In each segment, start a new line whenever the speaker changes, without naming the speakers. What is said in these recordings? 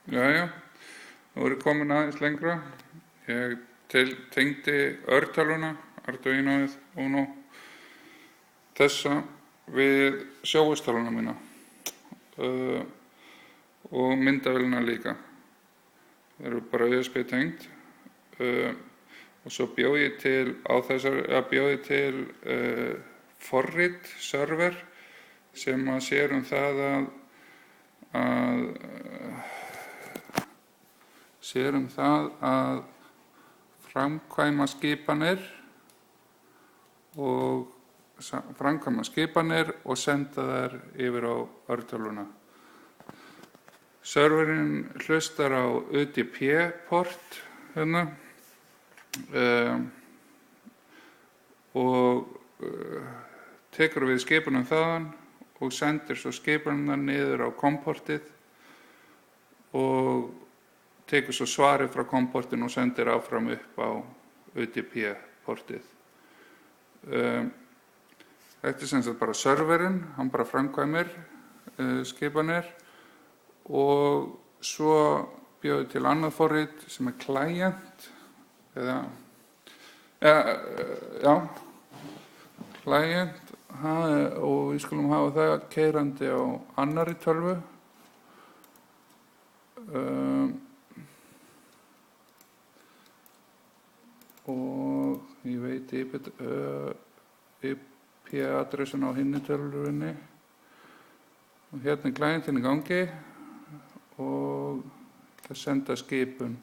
Jæja, nú er ég komin aðeins lengra. Ég tengdi örtölvuna, Arduinoið Uno, þessa við sjónvarpstölvuna mína og myndavélina líka. Það eru bara USB tengd og svo bjó ég til forrit server sem að sér það að framkvæma skipanir og senda þær yfir á örtölvuna. Serverinn hlustar á UDP-port hérna og tekur við skipunum þaðan og sendir svo skipunum niður á komportið og tekur svo svarið frá komportinu og sendir áfram upp á UDP-portið. Þetta sem sagt bara serverinn, hann bara framkvæmir skipanir og svo bjóði til annað forrit sem client client og við skulum hafa það keyrandi á annarri tölvu. Og ég veit IP-adressun á hinni tölvunni og hérna clientin í gangi og það senda skipun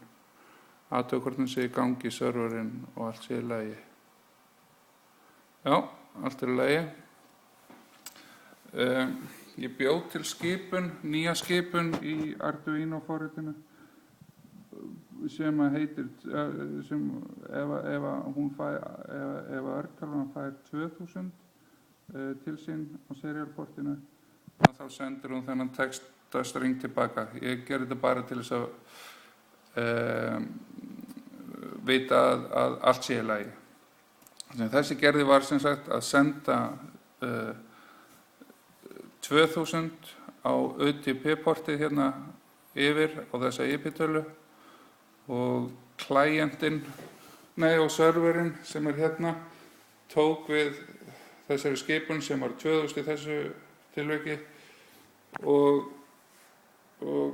athuga hvort hann sé í gangi serverinn og allt sé í lagi. Já, allt í lagi. Ég bjó til nýja skipun í Arduino forritinu sem heitir ef örtölvan fær 2000 til sín á serialportinu þá sendir hún þennan textastring tilbaka. Ég gerði þetta bara til þess að vita að allt sé í lagi. Þessi gerði var sem sagt að senda 2000 á UDP-portið hérna yfir á þessa IP-tölu og og serverinn sem hérna tók við þessari skipun sem var 2000 í þessu tilviki og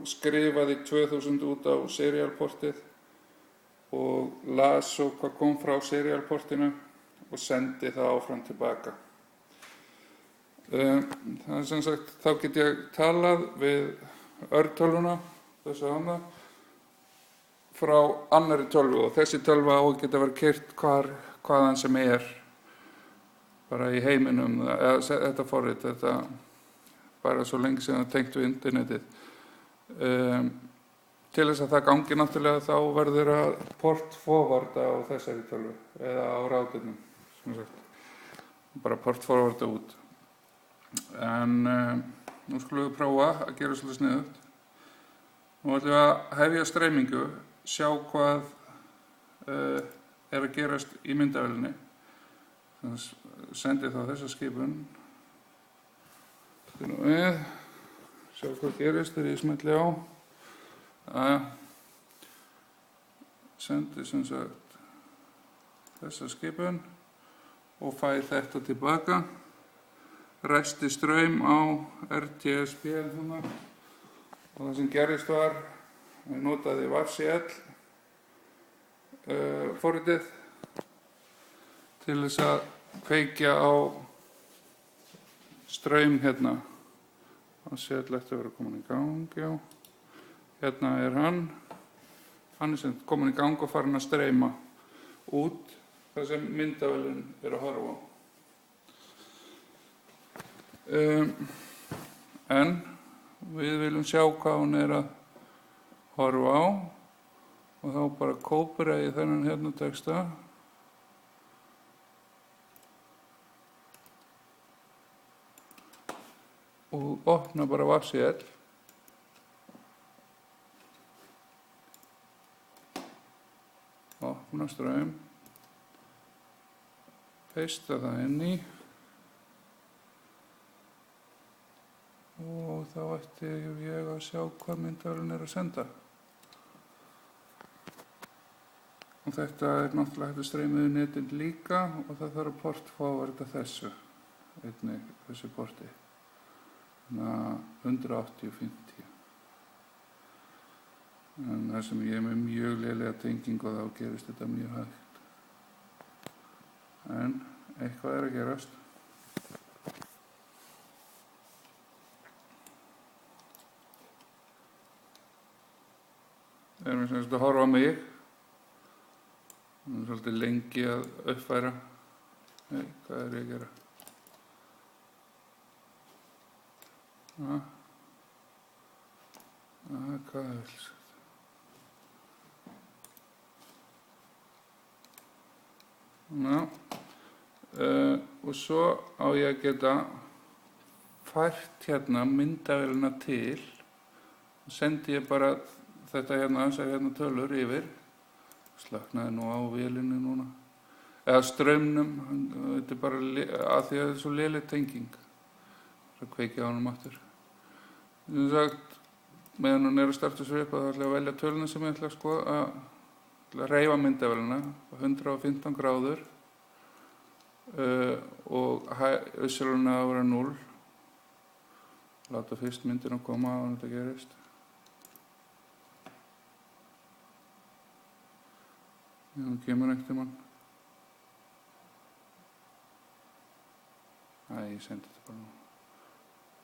skrifaði 2000 út á serialportið og las svo hvað kom frá serialportinu og sendi það áfram tilbaka. Það er sem sagt, þá get ég talað við örtölvuna, þessa hana, frá annarri tölvu og þessi tölva á að geta verið keyrt hvaðan sem bara í heiminum, þetta forrit, þetta bara svo lengi sem það tengt við internetið. Til þess að það gangi náttúrulega þá verður að portforwarda á þessari tölvu eða á rafbílnum, sem sagt. Bara portforwarda út. En nú skulum við prófa að gera svolítið sniðugt. Nú ætlum við að hefja streymingu, sjá hvað að gerast í myndavélinni. Þannig sendi þá þessa skipun. Sjá hvað gerist þegar ég smelli á. Sendi sem sagt þessa skipun og fæ þetta tilbaka. Resti straum á RTSP og það sem gerist var ég notaði WAVCL forritið til þess að kveikja á straum hérna. WAVCL ætti að vera komin í gang, já. Hérna er hann er sem komin í gang og farin að streyma út það sem myndavélin að horfa á. En við viljum sjá hvað hún að horfa á og þá bara kópera ég þennan hérna texta og opna bara WAVCL opna straum peista það inn í og þá ætti ég að sjá hvað myndavélin að senda. Og þetta náttúrulega hægt að streyma yfir netin líka og það þarf að portforwarda þessu, einnig þessu porti. Þannig að 180-50. En það sem ég með mjög lélega tengingu og þá gerist þetta mjög hægt. En eitthvað að gerast. Það sem sagt að horfa á mig. Það svolítið lengi að uppfæra. Nei, hvað ég að gera? Hvað vil sagt? Og svo á ég að geta fært hérna myndavélina til og sendi ég bara þetta hérna, þessar hérna tölur yfir. Slöknaði nú á vélinni núna. Eða straumnum, þetta bara að því að þetta svo léleg tenging. Það kveikja á honum aftur. Sem sagt, meðan hún að starta sér upp, þá ætla ég að velja töluna sem ég ætla að hreyfa myndavélina á 115 gráður og auðsöluna að vera 0. Láta fyrst myndina koma á hann þetta gerist. Hún kemur ekkert mann. Ég sendi þetta bara nú.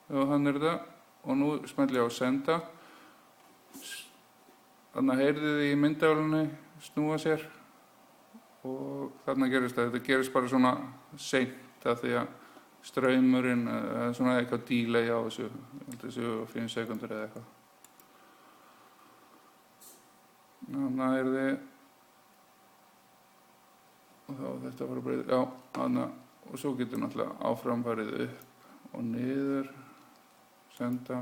Já, hann þetta. Og nú smelli ég á senda. Þannig heyrði þið í myndavélinni snúa sér. Og þarna gerist það. Þetta gerist bara svona seint af því að straumurinn, svona eitthvað delay á þessu 5 sekundur eða eitthvað. Þannig heyrði og þá þetta var að breyta, já, þannig og svo getur náttúrulega áfram farið upp og niður, senda,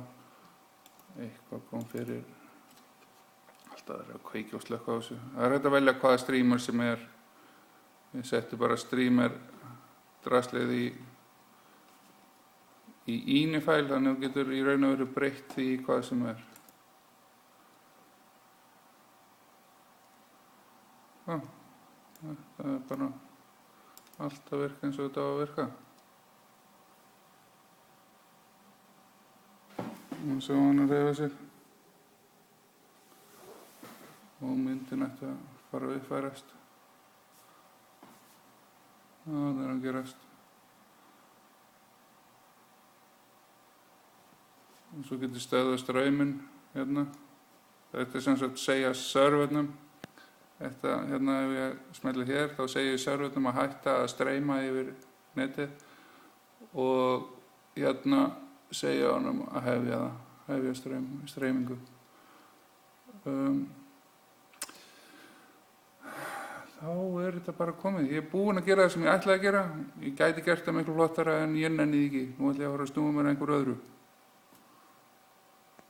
eitthvað kom fyrir, alltaf er að kveikja og slökka á þessu. Það hægt að velja hvaða streamer sem ég setti bara streamer draslið í INI-fæl, þannig að þú getur í raun og veru breytt því hvað sem er. Það er bara allt að virka eins og þetta á að virka. Og svo hann að hreyfa sig. Og myndin ætti að fara að uppfærast. Það er að gerast. Og svo getur stöðvað strauminn hérna. Þetta er sem sagt segja servernum. Þetta, hérna ef ég smelli hér, þá segir ég servernum að hætta að streyma yfir netið og hérna segja honum að hefja streymingu. Þá er þetta bara komið. Ég er búinn að gera það sem ég ætlaði að gera. Ég gæti gert það miklu flottara en ég nenni því ekki. Nú ætla ég að fara að snúa mér einhver öðru.